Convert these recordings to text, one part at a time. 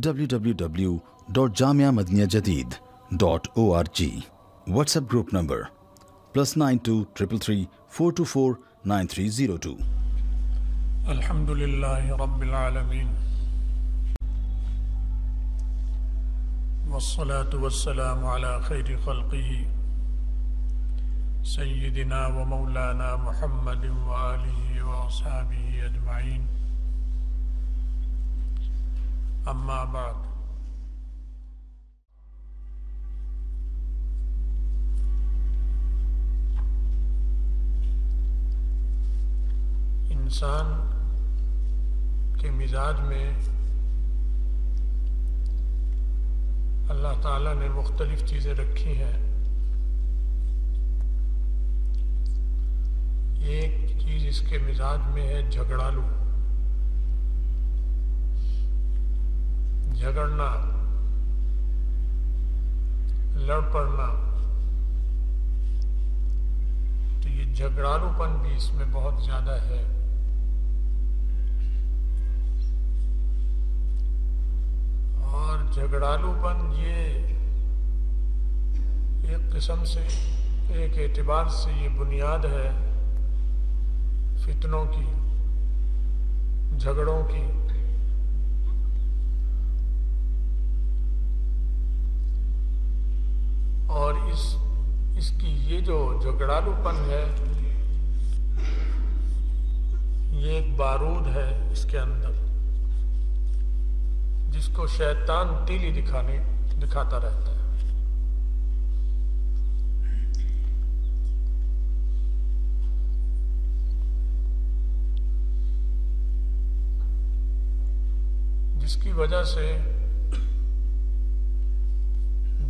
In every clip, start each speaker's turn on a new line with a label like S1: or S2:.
S1: www.jamiamadiniyajadid.org. WhatsApp group number +92 333 424 9302.
S2: الحمدللہ رب العالمین والصلاة والسلام على خیر خلقہ سیدنا و مولانا محمد وآلہ واصحابہ اجمعین، اما بعد۔ انسان کے مزاج میں اللہ تعالیٰ نے مختلف چیزیں رکھی ہیں۔ ایک چیز اس کے مزاج میں ہے جھگڑالو، جھگڑنا، لڑ پڑنا۔ تو یہ جھگڑالو پن بھی اس میں بہت زیادہ ہے۔ اور جھگڑالو پن یہ ایک قسم سے، ایک اعتبار سے یہ بنیاد ہے فتنوں کی، جھگڑوں کی۔ اور اس کی یہ جو جھگڑالو پن ہے، یہ ایک بارود ہے اس کے اندر، جس کو شیطان تیلی دکھاتا رہتا ہے۔ جس کی وجہ سے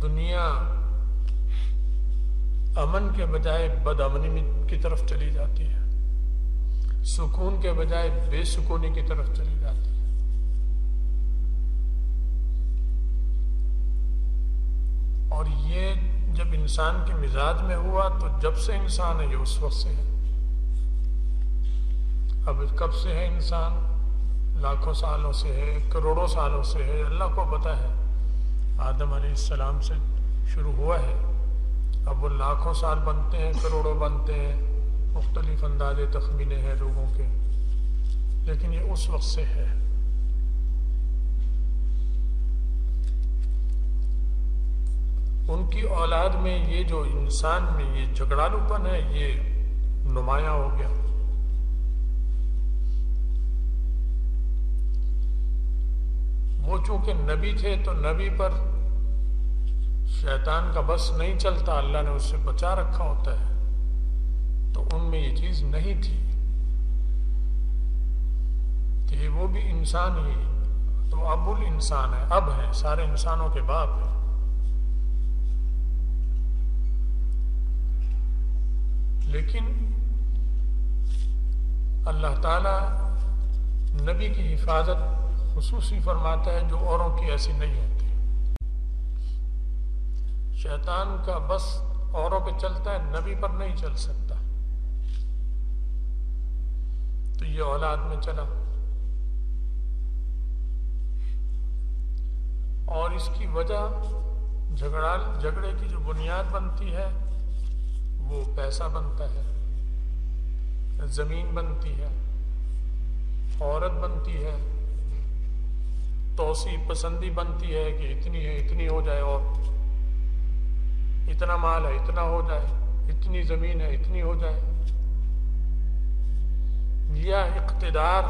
S2: دنیا امن کے بجائے بد امنی کی طرف چلی جاتی ہے، سکون کے بجائے بے سکونی کی طرف چلی جاتی ہے۔ اور یہ جب انسان کے مزاج میں ہوا تو جب سے انسان ہے یہ اس وقت سے ہے۔ اب کب سے ہے انسان؟ لاکھوں سالوں سے ہے، کروڑوں سالوں سے ہے، اللہ کو پتہ ہے۔ آدم علیہ السلام سے شروع ہوا ہے، اب وہ لاکھوں سال بنتے ہیں، کروڑوں بنتے ہیں، مختلف اندازے تخمینے ہیں لوگوں کے، لیکن یہ اس وقت سے ہے۔ ان کی اولاد میں یہ جو انسان میں یہ جھگڑالو پن ہے، یہ نمایاں ہو گیا۔ وہ چونکہ نبی تھے تو نبی پر شیطان کا بس نہیں چلتا، اللہ نے اس سے بچا رکھا ہوتا ہے، تو ان میں یہ چیز نہیں تھی کہ وہ بھی انسان ہی، تو ابو الانسان ہے، اب ہے، سارے انسانوں کے باپ ہے۔ لیکن اللہ تعالیٰ نبی کی حفاظت خصوصی فرماتا ہے جو اوروں کی ایسی نہیں ہوتی۔ شیطان کا بس اوروں پہ چلتا ہے، نبی پر نہیں چل سکتا۔ تو یہ اولاد میں چلا، اور اس کی وجہ جھگڑے کی جو بنیاد بنتی ہے وہ پیسہ بنتا ہے، زمین بنتی ہے، عورت بنتی ہے، توسیع پسندی بنتی ہے کہ اتنی ہے اتنی ہو جائے، اور اتنا مال ہے اتنا ہو جائے، اتنی زمین ہے اتنی ہو جائے، یا اقتدار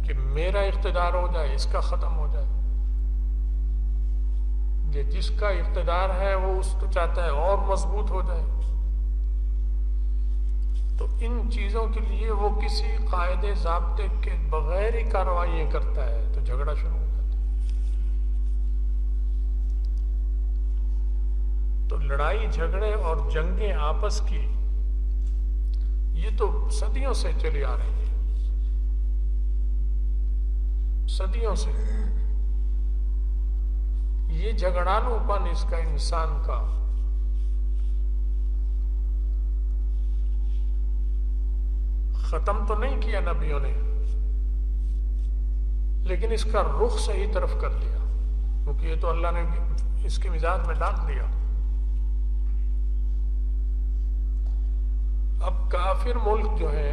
S2: کہ میرا اقتدار ہو جائے، اس کا ختم ہو جائے۔ یہ جس کا اقتدار ہے وہ اس کو چاہتا ہے اور مضبوط ہو جائے۔ تو ان چیزوں کے لیے وہ کسی قاعدے ضابطے کے بغیر ہی کارروائیاں کرتا ہے، تو جھگڑا شروع ہو جاتا ہے۔ تو لڑائی جھگڑے اور جنگیں آپس کی یہ تو صدیوں سے چلی آ رہی ہیں، صدیوں سے۔ یہ جھگڑالو پن اس کا انسان کا ختم تو نہیں کیا نبیوں نے، لیکن اس کا رخ صحیح طرف کر لیا، کیونکہ یہ تو اللہ نے اس کے مزاج میں ڈال دیا۔ اب کافر ملک جو ہے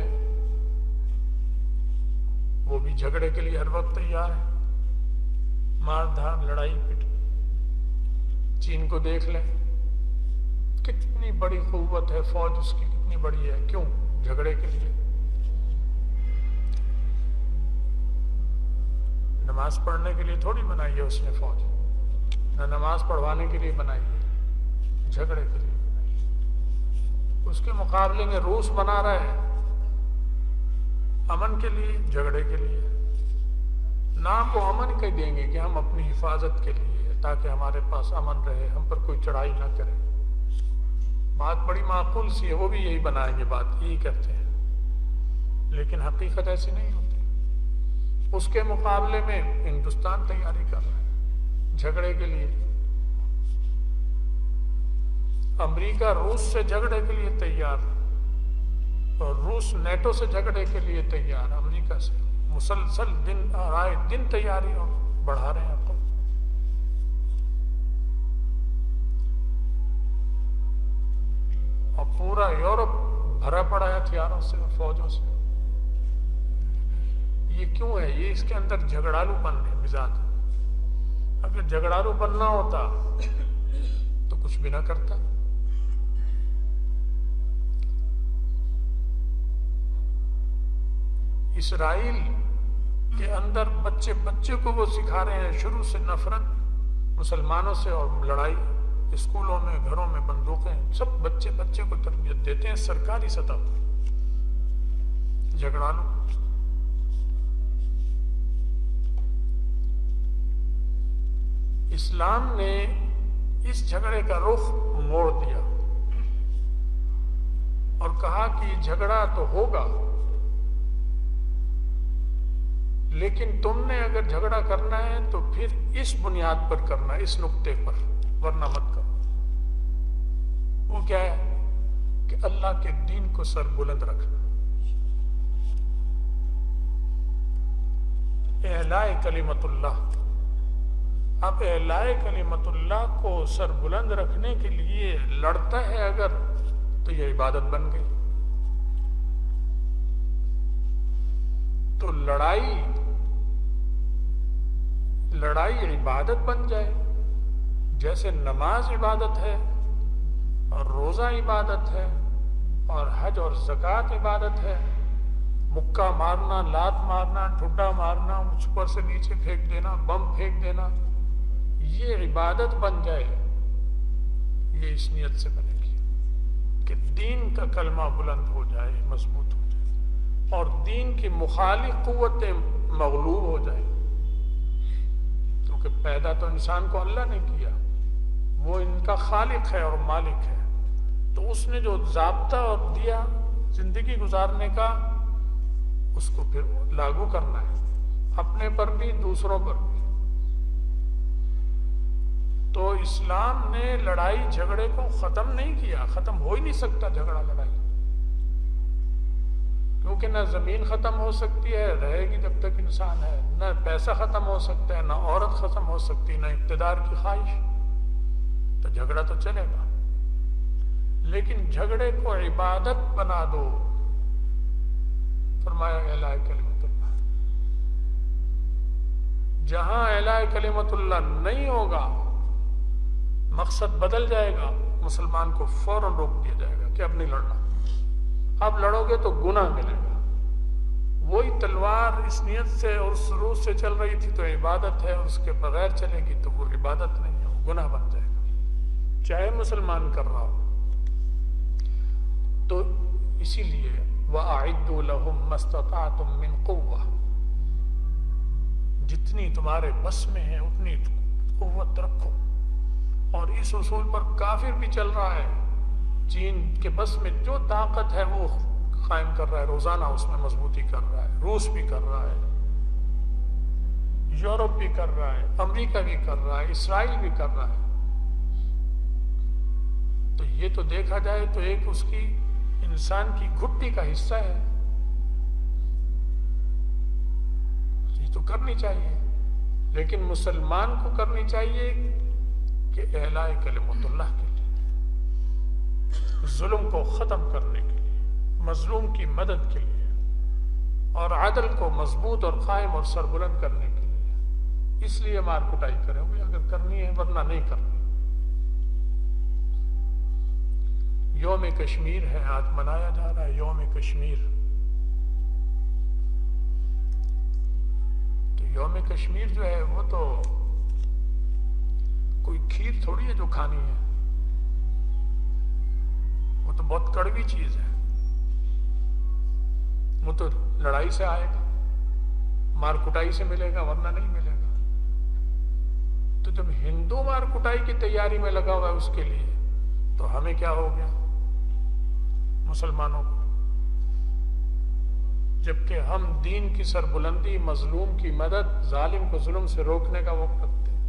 S2: وہ بھی جھگڑے کے لیے ہر وقت تیار ہے، مار دھاڑ، لڑائی پٹ۔ چین کو دیکھ لیں، کتنی بڑی قوت ہے، فوج اس کی کتنی بڑی ہے، کیوں؟ جھگڑے کے لیے۔ نماز پڑھنے کے لیے تھوڑی بنائی ہے اس نے فوج، نہ نماز پڑھوانے کے لیے بنائی ہے، جھگڑے کے لیے بنائی ہے۔ اس کے مقابلے میں روس بنا رہا ہے امن کے لیے، جھگڑے کے لیے۔ نام کو امن کے دیں گے کہ ہم اپنی حفاظت کے لیے، تاکہ ہمارے پاس امن رہے، ہم پر کوئی چڑھائی نہ کرے۔ بات بڑی معقول سی ہے، وہ بھی یہی بنائیں گے، بات یہی کرتے ہیں، لیکن حقیقت ایسی نہیں ہوتی۔ اس کے مقابلے میں ہندوستان تیاری کر رہا ہے جھگڑے کے لیے۔ امریکہ روس سے جھگڑے کے لیے تیار، اور روس نیٹو سے جھگڑے کے لیے تیار، امریکہ سے مسلسل دن رائے دن تیاری بڑھا رہے ہیں۔ اور پورا یورپ بھرا پڑا ہے ہتھیاروں سے اور فوجوں سے۔ یہ کیوں ہے؟ یہ اس کے اندر جھگڑالو پن ہے، مزاج۔ اگر جھگڑالو پن نہ ہوتا تو کچھ بھی نہ کرتا۔ اسرائیل کے اندر بچے کو وہ سکھا رہے ہیں شروع سے نفرت مسلمانوں سے اور لڑائی۔ اسکولوں میں، گھروں میں بندوقیں، سب بچے کو تربیت دیتے ہیں سرکاری سطح پر، جھگڑالو۔ اسلام نے اس جھگڑے کا رخ موڑ دیا اور کہا کہ یہ جھگڑا تو ہوگا، لیکن تم نے اگر جھگڑا کرنا ہے تو پھر اس بنیاد پر کرنا، اس نقطے پر، ورنہ مت کرو۔ وہ کیا ہے کہ اللہ کے دین کو سر بلند رکھنا، اعلاء کلمت اللہ۔ اب اعلاء کلمت اللہ کو سر بلند رکھنے کے لیے لڑتا ہے اگر، تو یہ عبادت بن گئی۔ تو لڑائی عبادت بن جائے، جیسے نماز عبادت ہے اور روزہ عبادت ہے اور حج اور زکوٰۃ عبادت ہے، مکہ مارنا، لات مارنا، ٹھڈا مارنا، اوپر سے نیچے پھینک دینا، بم پھینک دینا، یہ عبادت بن جائے، یہ اس نیت سے بنے گی کہ دین کا کلمہ بلند ہو جائے، مضبوط ہو جائے، اور دین کی مخالف قوتیں مغلوب ہو جائیں۔ کیونکہ پیدا تو انسان کو اللہ نے کیا، وہ ان کا خالق ہے اور مالک ہے، تو اس نے جو ضابطہ اور دیا زندگی گزارنے کا، اس کو پھر لاگو کرنا ہے، اپنے پر بھی دوسروں پر بھی۔ تو اسلام نے لڑائی جھگڑے کو ختم نہیں کیا، ختم ہو ہی نہیں سکتا جھگڑا لڑائی، کیونکہ نہ زمین ختم ہو سکتی ہے، رہے گی جب تک انسان ہے، نہ پیسہ ختم ہو سکتا ہے، نہ عورت ختم ہو سکتی، نہ اقتدار کی خواہش، تو جھگڑا تو چلے گا، لیکن جھگڑے کو عبادت بنا دو۔ فرمایا اعلاء کلمت اللہ۔ جہاں اعلاء کلمت اللہ نہیں ہوگا، مقصد بدل جائے گا، مسلمان کو فوراً روک دیا جائے گا کہ اب نہیں لڑنا، اب لڑو گے تو گناہ ملے گا۔ وہی تلوار اس نیت سے اور اس روح سے چل رہی تھی تو عبادت ہے، اور اس کے بغیر چلے گی تو وہ عبادت نہیں ہے، وہ گناہ بن جائے گا، چاہے مسلمان کر رہا ہو۔ تو اسی لیے وَأَعِدُّوا لَهُم مَّا اسْتَطَعْتُم مِّن قُوَّةٍ، جتنی تمہارے بس میں ہے اتنی قوت رکھو۔ اور اس اصول پر کافر بھی چل رہا ہے، چین کے بس میں جو طاقت ہے وہ قائم کر رہا ہے، روزانہ اس میں مضبوطی کر رہا ہے، روس بھی کر رہا ہے، یورپ بھی کر رہا ہے، امریکہ بھی کر رہا ہے، اسرائیل بھی کر رہا ہے۔ تو یہ تو دیکھا جائے تو ایک اس کی انسان کی گھٹی کا حصہ ہے، تو کرنی چاہیے، لیکن مسلمان کو کرنی چاہیے کہ اعلاء کلمت اللہ کے لیے، ظلم کو ختم کرنے کے لیے، مظلوم کی مدد کے لیے، اور عدل کو مضبوط اور قائم اور سربلند کرنے کے لیے۔ اس لیے مار کٹائی کریں ہوئے اگر کرنی ہے، ورنہ نہیں کرنی۔ یوم کشمیر ہے، آج منایا جا رہا ہے یوم کشمیر۔ تو یوم کشمیر جو ہے وہ تو کوئی کھیر تھوڑی ہے جو کھانی ہے، وہ تو بہت کڑوی چیز ہے، وہ تو لڑائی سے آئے گا، مار کٹائی سے ملے گا، ورنہ نہیں ملے گا۔ تو جب ہندو مار کٹائی کی تیاری میں لگا ہوا ہے اس کے لیے، تو ہمیں کیا ہو گیا مسلمانوں کو؟ جبکہ ہم دین کی سربلندی، مظلوم کی مدد، ظالم کو ظلم سے روکنے کا وقت رکھتے ہیں۔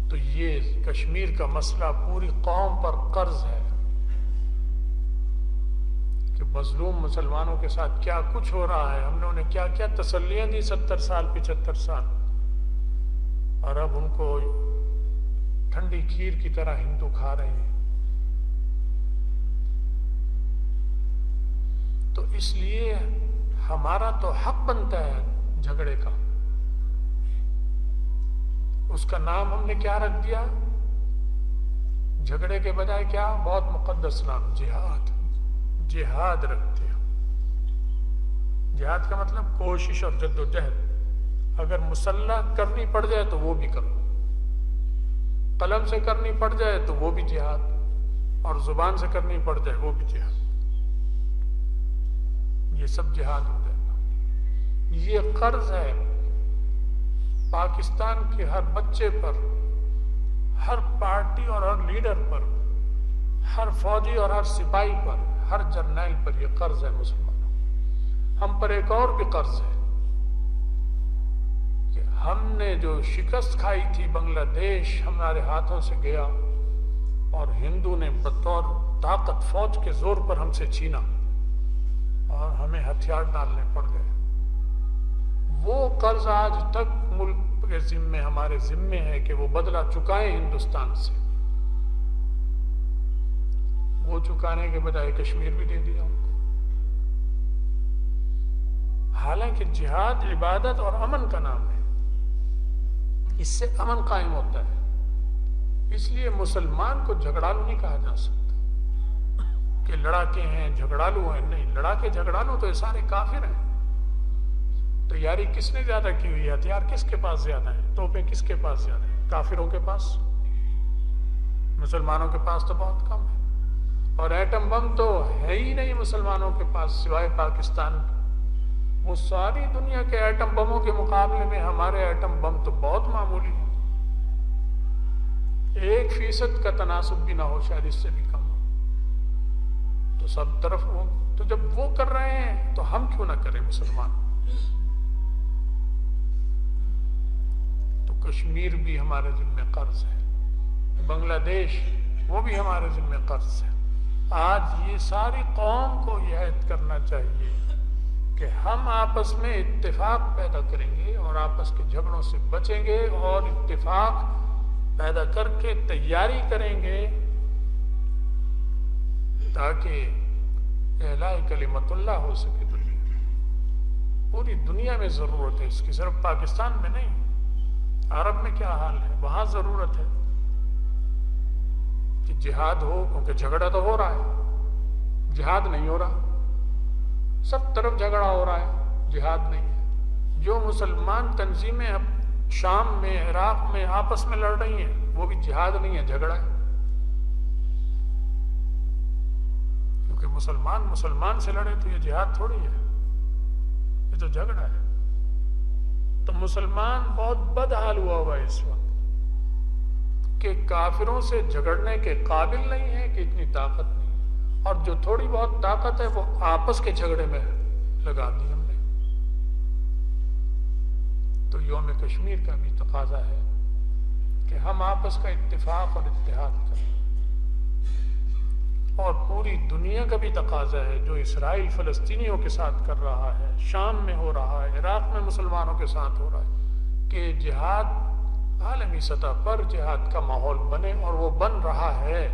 S2: تو یہ کشمیر کا مسئلہ پوری قوم پر قرض ہے کہ مظلوم مسلمانوں کے ساتھ کیا کچھ ہو رہا ہے، ہم نے انہیں کیا کیا تسلیاں دی 70 سال 75 سال، اور اب ان کو ٹھنڈی کھیر کی طرح ہندو کھا رہے ہیں۔ تو اس لیے ہمارا تو حق بنتا ہے جھگڑے کا۔ اس کا نام ہم نے کیا رکھ دیا؟ جھگڑے کے بجائے کیا؟ بہت مقدس نام، جہاد۔ جہاد رکھ دیا۔ جہاد کا مطلب کوشش اور جد و جہد۔ اگر مسلح کرنی پڑ جائے تو وہ بھی کرو، قلم سے کرنی پڑ جائے تو وہ بھی جہاد، اور زبان سے کرنی پڑ جائے وہ بھی جہاد۔ یہ سب جہاد ہو جائے گا۔ یہ قرض ہے پاکستان کے ہر بچے پر، ہر پارٹی اور ہر لیڈر پر، ہر فوجی اور ہر سپاہی پر، ہر جرنیل پر یہ قرض ہے مسلمانوں۔ ہم پر ایک اور بھی قرض ہے کہ ہم نے جو شکست کھائی تھی، بنگلہ دیش ہمارے ہاتھوں سے گیا اور ہندو نے بطور طاقت فوج کے زور پر ہم سے چھینا اور ہمیں ہتھیار ڈالنے پڑ گئے۔ وہ قرض آج تک ملک کے ذمے، ہمارے ذمے ہے کہ وہ بدلہ چکائیں ہندوستان سے۔ وہ چکانے کے بجائے کشمیر بھی دے دیا ان کو۔ حالانکہ جہاد عبادت اور امن کا نام ہے، اس سے امن قائم ہوتا ہے۔ اس لیے مسلمان کو جھگڑالو نہیں کہا جا سکتا کہ لڑاکے ہیں، جھگڑالو ہیں۔ نہیں، لڑاکے جھگڑالو تو یہ سارے کافر ہیں۔ تیاری کس نے زیادہ کی ہوئی ہے؟ ہتھیار کس کے پاس زیادہ ہیں؟ توپیں کس کے پاس زیادہ ہیں؟ کافروں کے پاس۔ مسلمانوں کے پاس تو بہت کم ہے، اور ایٹم بم تو ہے ہی نہیں مسلمانوں کے پاس سوائے پاکستان کے۔ وہ ساری دنیا کے ایٹم بموں کے مقابلے میں ہمارے ایٹم بم تو بہت معمولی ہیں، 1% کا تناسب بھی نہ ہو، شاید اس سے بھی کم ہو۔ تو سب طرف وہ، تو جب وہ کر رہے ہیں تو ہم کیوں نہ کریں مسلمان؟ تو کشمیر بھی ہمارے ذمہ قرض ہے، بنگلہ دیش وہ بھی ہمارے ذمہ قرض ہے۔ آج یہ ساری قوم کو یہ عہد کرنا چاہیے کہ ہم آپس میں اتفاق پیدا کریں گے اور آپس کے جھگڑوں سے بچیں گے، اور اتفاق پیدا کر کے تیاری کریں گے تاکہ اعلاء کلمت اللہ ہو سکے۔ پوری دنیا میں ضرورت ہے اس کی، صرف پاکستان میں نہیں۔ عرب میں کیا حال ہے؟ وہاں ضرورت ہے کہ جہاد ہو، کیونکہ جھگڑا تو ہو رہا ہے، جہاد نہیں ہو رہا۔ سب طرف جھگڑا ہو رہا ہے، جہاد نہیں ہے۔ جو مسلمان تنظیمیں شام میں، عراق میں آپس میں لڑ رہی ہیں، وہ بھی جہاد نہیں ہے، جھگڑا ہے۔ کیونکہ مسلمان سے لڑے تو یہ جہاد تھوڑی ہے، یہ تو جھگڑا ہے۔ تو مسلمان بہت بد حال ہوا ہے اس وقت کہ کافروں سے جھگڑنے کے قابل نہیں ہے، کہ اتنی طاقت نہیں، اور جو تھوڑی بہت طاقت ہے وہ آپس کے جھگڑے میں لگا دی ہم نے۔ تو یوم کشمیر کا بھی تقاضا ہے کہ ہم آپس کا اتفاق اور اتحاد کریں، اور پوری دنیا کا بھی تقاضا ہے، جو اسرائیل فلسطینیوں کے ساتھ کر رہا ہے، شام میں ہو رہا ہے، عراق میں مسلمانوں کے ساتھ ہو رہا ہے، کہ جہاد عالمی سطح پر جہاد کا ماحول بنے، اور وہ بن رہا ہے۔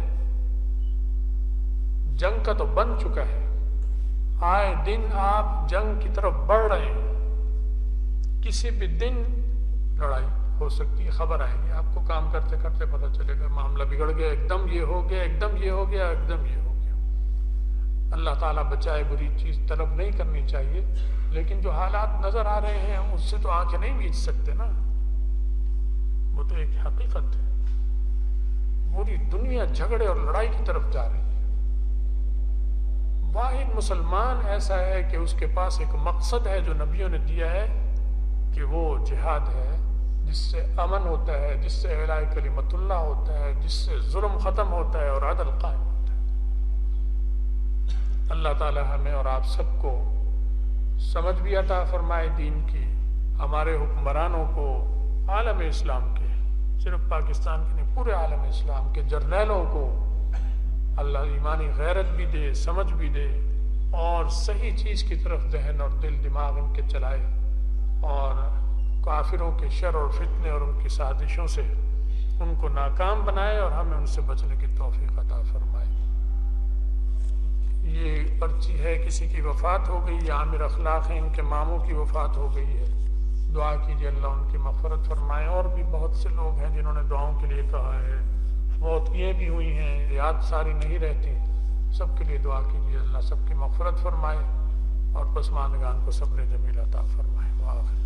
S2: جنگ کا تو بن چکا ہے، آئے دن آپ جنگ کی طرف بڑھ رہے ہیں، کسی بھی دن لڑائی ہو سکتی ہے، خبر آئے گی آپ کو، کام کرتے کرتے پتہ چلے گا معاملہ بگڑ گیا، ایک دم یہ ہو گیا، ایک دم یہ ہو گیا، ایک دم یہ ہو گیا۔ اللہ تعالیٰ بچائے، بری چیز طلب نہیں کرنی چاہیے، لیکن جو حالات نظر آ رہے ہیں اس سے تو آنکھیں نہیں میچ سکتے نا، وہ تو ایک حقیقت ہے۔ پوری دنیا جھگڑے اور لڑائی کی طرف جا رہی ہے۔ واحد مسلمان ایسا ہے کہ اس کے پاس ایک مقصد ہے جو نبیوں نے دیا ہے، کہ وہ جہاد ہے، جس سے امن ہوتا ہے، جس سے اعلاء کلمت اللہ ہوتا ہے، جس سے ظلم ختم ہوتا ہے اور عدل قائم ہوتا ہے۔ اللہ تعالی ہمیں اور آپ سب کو سمجھ بھی عطا فرمائے دین کی، ہمارے حکمرانوں کو، عالم اسلام کے، صرف پاکستان کے نہیں، پورے عالم اسلام کے جرنیلوں کو اللہ ایمانی غیرت بھی دے، سمجھ بھی دے، اور صحیح چیز کی طرف ذہن اور دل دماغ ان کے چلائے، اور کافروں کے شر اور فتنے اور ان کی سازشوں سے ان کو ناکام بنائے، اور ہمیں ان سے بچنے کی توفیق عطا فرمائے۔ یہ پرچی ہے، کسی کی وفات ہو گئی، یا عامر اخلاق ہیں، ان کے ماموں کی وفات ہو گئی ہے، دعا کیجیے اللہ ان کی مغفرت فرمائے۔ اور بھی بہت سے لوگ ہیں جنہوں نے دعاؤں کے لیے کہا ہے، موتیاں بھی ہوئی ہیں، یاد ساری نہیں رہتی، سب کے لیے دعا کیجیے اللہ سب کی مغفرت فرمائے اور پسماندگان کو صبر جمیل عطا فرمائے۔ وآخر